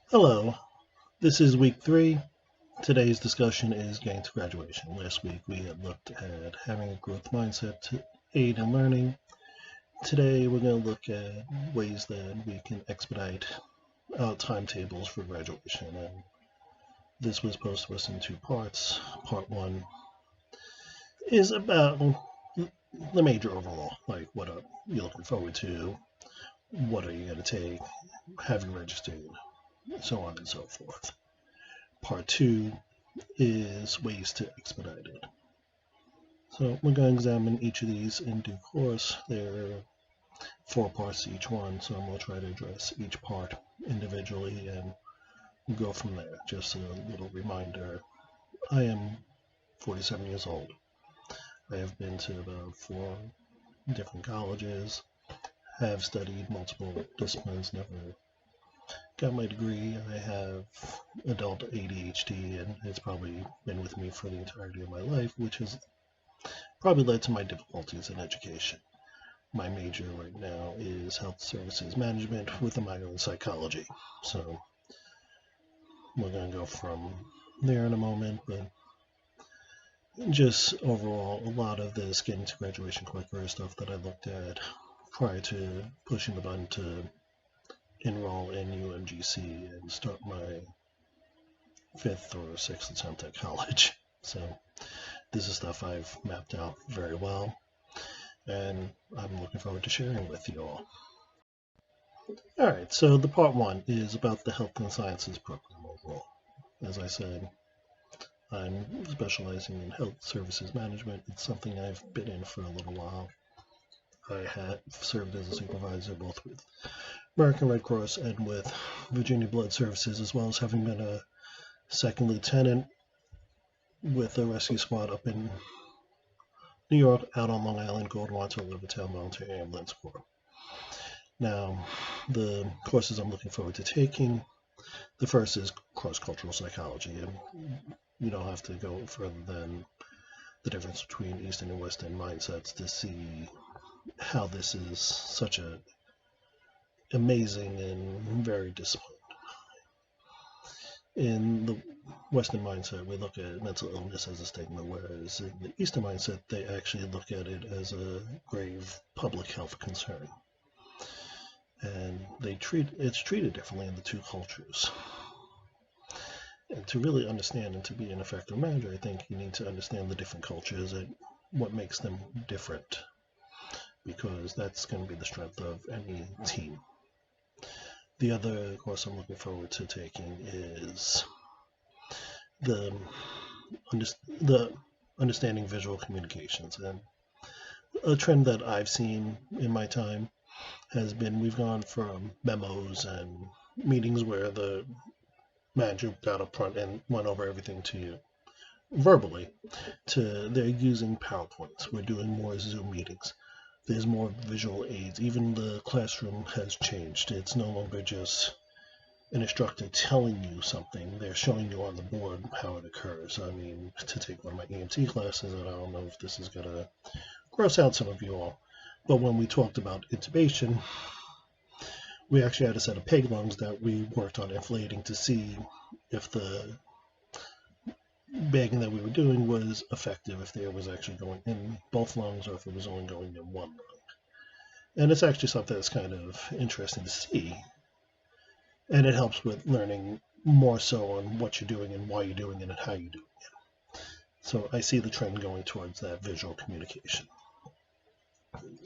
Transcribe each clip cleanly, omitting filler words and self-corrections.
Hello, this is week 3. Today's discussion is getting to graduation. Last week we had looked at having a growth mindset to aid in learning. Today we're going to look at ways that we can expedite timetables for graduation. And this was posed to us in 2 parts. Part 1 is about the major overall, like what are you looking forward to, what are you going to take, have you registered, so on and so forth. Part 2 is ways to expedite it. So we're going to examine each of these in due course. There are 4 parts to each one, so I'm going to try to address each part individually and go from there. Just a little reminder, I am 47 years old. I have been to about 4 different colleges, have studied multiple disciplines, never got my degree. I have adult ADHD, and it's probably been with me for the entirety of my life, which has probably led to my difficulties in education. My major right now is health services management with a minor in psychology. So we're going to go from there in a moment, but just overall, a lot of this getting to graduation quicker is stuff that I looked at prior to pushing the button to enroll in UMGC and start my 5th or 6th attempt at college. So this is stuff I've mapped out very well, and I'm looking forward to sharing with you all. Alright, so the part 1 is about the health and sciences program overall. As I said, I'm specializing in health services management. It's something I've been in for a little while. I have served as a supervisor both with American Red Cross and with Virginia Blood Services, as well as having been a second lieutenant with a rescue squad up in New York, out on Long Island, Goldwater, Rivertown Volunteer Ambulance Corps. Now, the courses I'm looking forward to taking, the first is cross-cultural psychology, and you don't have to go further than the difference between Eastern and Western mindsets to see how this is such a amazing and very disciplined. In the Western mindset, we look at mental illness as a stigma, whereas in the Eastern mindset, they actually look at it as a grave public health concern. And it's treated differently in the 2 cultures. And to really understand and to be an effective manager, I think you need to understand the different cultures and what makes them different, because that's going to be the strength of any team. The other course I'm looking forward to taking is the understanding visual communications. And a trend that I've seen in my time has been we've gone from memos and meetings where the manager got up front and went over everything to you verbally, to they're using PowerPoints. We're doing more Zoom meetings. There's more visual aids. Even the classroom has changed. It's no longer just an instructor telling you something. They're showing you on the board how it occurs. I mean, to take one of my EMT classes, and I don't know if this is going to gross out some of you all, but when we talked about intubation, we actually had a set of peg lungs that we worked on inflating to see if the bagging that we were doing was effective, if the air was actually going in both lungs or if it was only going in one lung. And it's actually something that's kind of interesting to see. And it helps with learning more so on what you're doing and why you're doing it and how you're doing it. So I see the trend going towards that visual communication.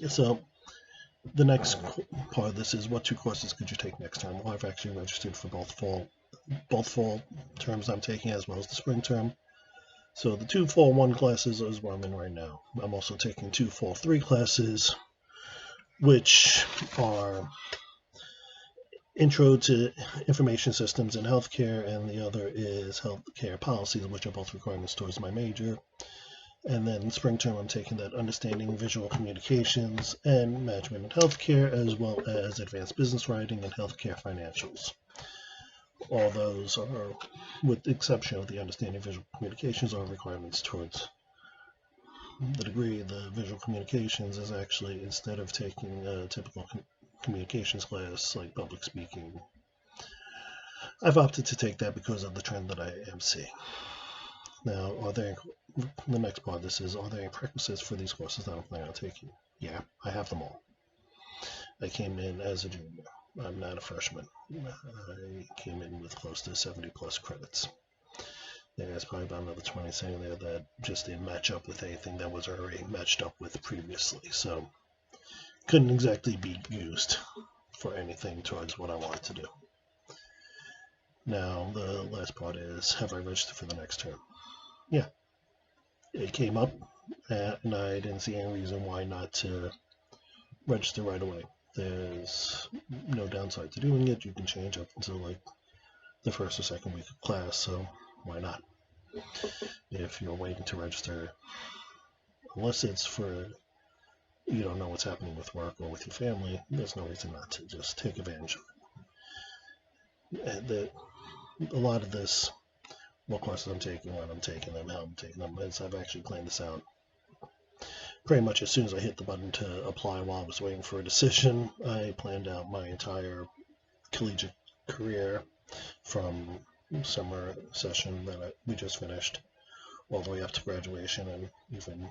So the next part of this is what 2 courses could you take next term? Well, I've actually registered for both fall terms I'm taking as well as the spring term. So the 2 fall 1 classes is where I'm in right now. I'm also taking 2 fall 3 classes, which are Intro to Information Systems in Healthcare, and the other is Healthcare Policies, which are both requirements towards my major. And then spring term, I'm taking that Understanding Visual Communications and Management in Healthcare, as well as Advanced Business Writing and Healthcare Financials. All those are, with the exception of the Understanding Visual Communications, are requirements towards the degree. The Visual Communications is actually, instead of taking a typical communications class like public speaking, I've opted to take that because of the trend that I am seeing. Now, the next part of this is, are there any prerequisites for these courses that I'm planning on taking? Yeah, I have them all. I came in as a junior. I'm not a freshman. I came in with close to 70 plus credits. There's probably about another 20 sitting there that just didn't match up with anything that was already matched up with previously. So couldn't exactly be used for anything towards what I wanted to do. Now, the last part is, have I registered for the next term? Yeah. It came up, and I didn't see any reason why not to register right away. There's no downside to doing it. You can change up until like the first or second week of class, so why not? If you're waiting to register, unless it's for you don't know what's happening with work or with your family, there's no reason not to just take advantage of it. And a lot of this, what courses I'm taking, when I'm taking them, how I'm taking them, is I've actually planned this out pretty much as soon as I hit the button to apply while I was waiting for a decision. I planned out my entire collegiate career from summer session that we just finished all the way up to graduation, and even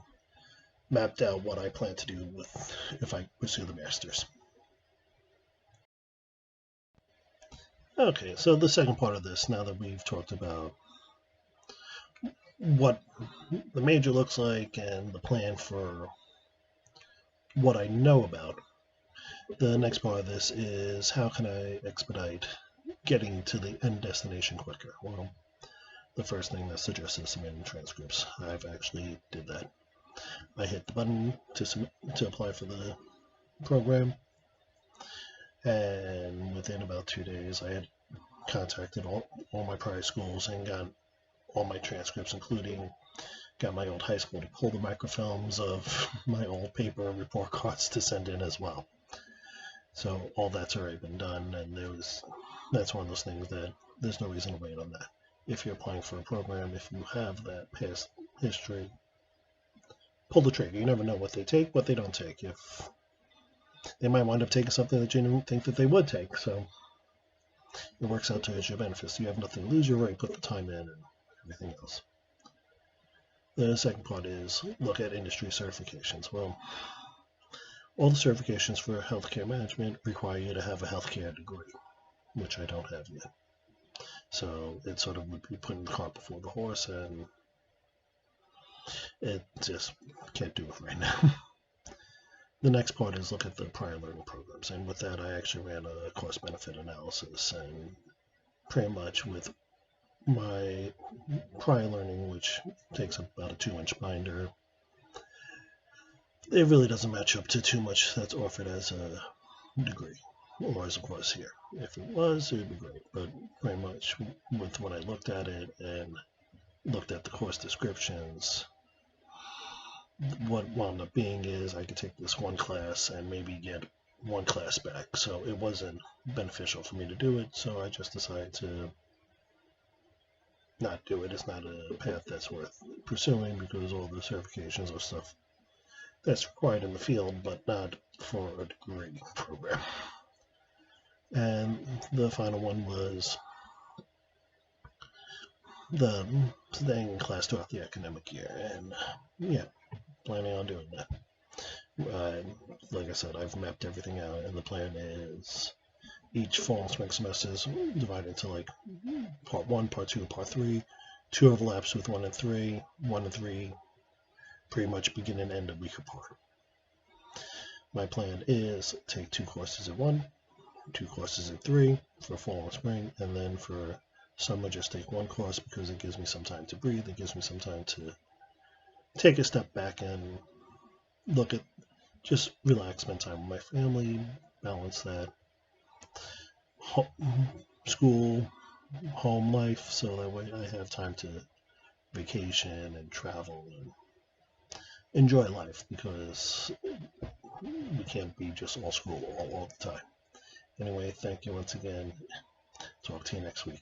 mapped out what I plan to do if I pursue the master's. Okay, so the second part of this, now that we've talked about what the major looks like and the plan for what I know about, the next part of this is, how can I expedite getting to the end destination quicker? Well, the first thing that's suggested is submitting transcripts. I've actually did that. I hit the button to apply for the program, and within about 2 days I had contacted all my prior schools and got all my transcripts, including got my old high school to pull the microfilms of my old paper report cards to send in as well. So all that's already been done, and that's one of those things that there's no reason to wait on that. If you're applying for a program, if you have that past history, pull the trigger. You never know what they take, what they don't take. If they might wind up taking something that you didn't think that they would take, so it works out to your benefits. You have nothing to lose. You already put the time in and everything else. The second part is, look at industry certifications. Well, all the certifications for healthcare management require you to have a healthcare degree, which I don't have yet. So it sort of would be putting the cart before the horse, and it just can't do it right now. The next part is, look at the prior learning programs, and with that I actually ran a cost benefit analysis, and pretty much with my prior learning, which takes about a 2-inch binder, it really doesn't match up to too much that's offered as a degree or as a course here. If it was, it would be great, but pretty much with when I looked at it and looked at the course descriptions, what wound up being is I could take this one class and maybe get one class back, so it wasn't beneficial for me to do it, so I just decided to not do it. It's not a path that's worth pursuing because all the certifications are stuff that's required in the field, but not for a degree program. And the final one was the staying in class throughout the academic year, and yeah, planning on doing that. Like I said, I've mapped everything out, and the plan is each fall and spring semester is divided into like part 1, part 2, part 3. 2 overlaps with 1 and 3. 1 and 3 pretty much begin and end a week apart. My plan is take 2 courses at 1, 2 courses at 3 for fall and spring, and then for summer just take 1 course because it gives me some time to breathe. It gives me some time to take a step back and look at, just relax, spend time with my family, balance that school, home life, so that way I have time to vacation and travel and enjoy life, because we can't be just all school all the time. Anyway, thank you once again. Talk to you next week.